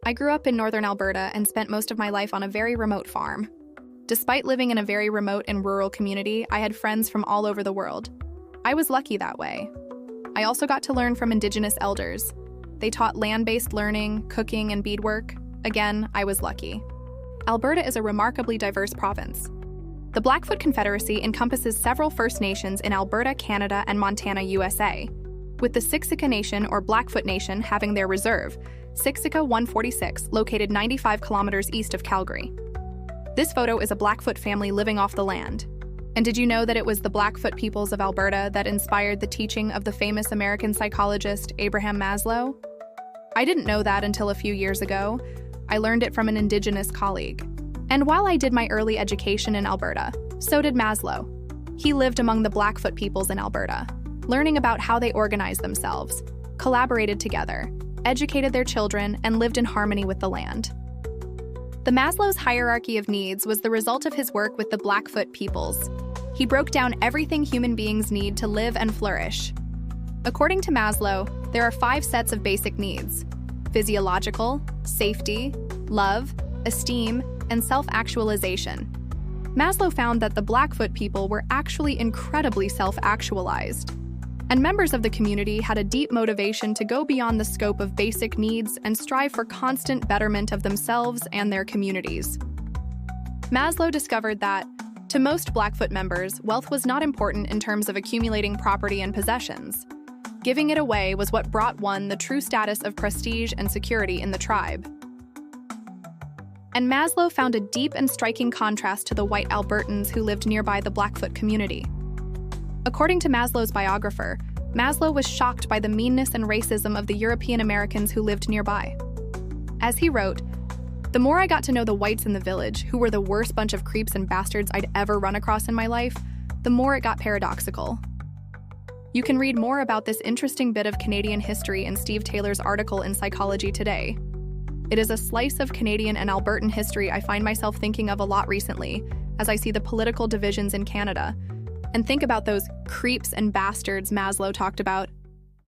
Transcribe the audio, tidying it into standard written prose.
I grew up in northern Alberta and spent most of my life on a very remote farm. Despite living in a very remote and rural community, I had friends from all over the world. I was lucky that way. I also got to learn from Indigenous elders. They taught land-based learning, cooking, and beadwork. Again, I was lucky. Alberta is a remarkably diverse province. The Blackfoot Confederacy encompasses several First Nations in Alberta, Canada, and Montana, USA, with the Siksika Nation or Blackfoot Nation having their reserve, Siksika 146, located 95 kilometers east of Calgary. This photo is a Blackfoot family living off the land. And did you know that it was the Blackfoot peoples of Alberta that inspired the teaching of the famous American psychologist Abraham Maslow? I didn't know that until a few years ago. I learned it from an Indigenous colleague. And while I did my early education in Alberta, so did Maslow. He lived among the Blackfoot peoples in Alberta, learning about how they organized themselves, collaborated together, educated their children, and lived in harmony with the land. The Maslow's hierarchy of needs was the result of his work with the Blackfoot peoples. He broke down everything human beings need to live and flourish. According to Maslow, there are 5 sets of basic needs: physiological, safety, love, esteem, and self-actualization. Maslow found that the Blackfoot people were actually incredibly self-actualized, and members of the community had a deep motivation to go beyond the scope of basic needs and strive for constant betterment of themselves and their communities. Maslow discovered that, to most Blackfoot members, wealth was not important in terms of accumulating property and possessions. Giving it away was what brought one the true status of prestige and security in the tribe. And Maslow found a deep and striking contrast to the white Albertans who lived nearby the Blackfoot community. According to Maslow's biographer, Maslow was shocked by the meanness and racism of the European Americans who lived nearby. As he wrote, "The more I got to know the whites in the village, who were the worst bunch of creeps and bastards I'd ever run across in my life, the more it got paradoxical." You can read more about this interesting bit of Canadian history in Steve Taylor's article in Psychology Today. It is a slice of Canadian and Albertan history I find myself thinking of a lot recently as I see the political divisions in Canada, and think about those creeps and bastards Maslow talked about